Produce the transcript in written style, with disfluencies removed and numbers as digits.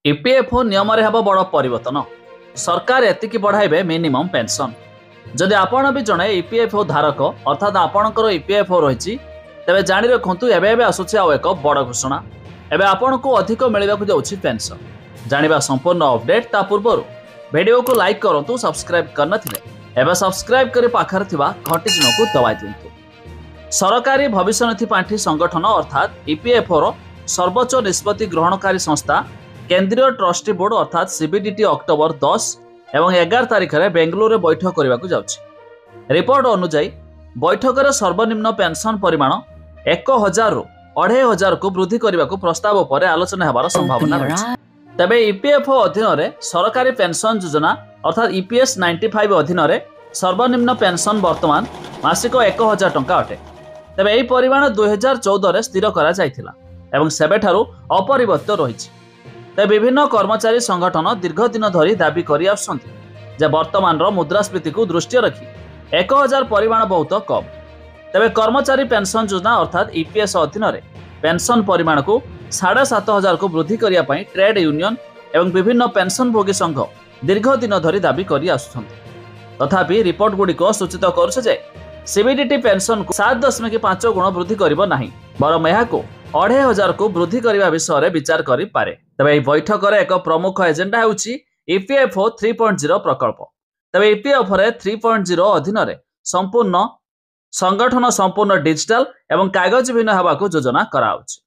EPFO नियम हेब बड़ परिवर्तन सरकार एतिकी बढ़ाइबे मिनिमम पेंशन जदि आपण भी जड़े ईपीएफओ धारक अर्थात आपणकर ईपीएफओ रही तेज जाणी रखु एवं आसूसी आउ एक बड़ घोषणा एवं आपण को अधिक मिलवाक जाऊँगी पेंशन जानिबा संपूर्ण अपडेट ता पूर्व वीडियो को लाइक करूँ सब्सक्राइब करनथिले सब्सक्राइब कर पाखर थिबा घंटी चिन्ह को दबाई दिंतु। सरकारी भविष्य निधि पांठी संगठन अर्थात ईपीएफओ सर्वोच्च निष्पत्ति ग्रहणकारी संस्था केंद्रीय ट्रस्टी बोर्ड अर्थात सीबीडीटी अक्टोबर 10 एवं 11 तारिख में बेंगलुरु बैठक करने को जाउछि। रिपोर्ट अनुसार बैठक में सर्वनिम्न पेंशन परिमाण 1000 रु 2500 को वृद्धि करने को प्रस्ताव पर आलोचना होबार संभावना रही। तेबे ईपीएफओ अधीन सरकारी पेंशन योजना अर्थात ईपीएस 95 अधीन सर्वनिम्न पेंशन वर्तमान मासिक 1000 टंका अटे। तेबे यह परिमाण 2014 में स्थिर करा जायथिला एवं सेबेठारु अपरिवर्तित रही। विभिन्न कर्मचारी संगठन दीर्घ दिन धरी दाबी करि आसुछन्ति जे वर्तमान मुद्रास्फीति को दृष्टि रखी 1000 परिमाण बहुत कम। तेबे कर्मचारी पेंशन योजना अर्थात ईपीएस अधीन पेंशन परिमाण को 7500 को वृद्धि करने पर ट्रेड यूनियन एवं विभिन्न पेंशन भोगी संघ दीर्घ दिन धरी दाबी करि आसुछन्ति। तथापि रिपोर्ट गुड़िक सूचित करुछे जे सीबीडीटी पेंशन को 7.5 गुण वृद्धि करिबो नाही बरम एहाको 2500 को वृद्धि करने विषय में विचार करें। तेज यह बैठक एक प्रमुख एजेंडा होउछि ईपीएफओ 3.0 प्रकल्प। तेज ईपीएफओ 3.0 अधीन संपूर्ण संगठन संपूर्ण डिजिटल एवं कागज विहीन होगा योजना कराउछि।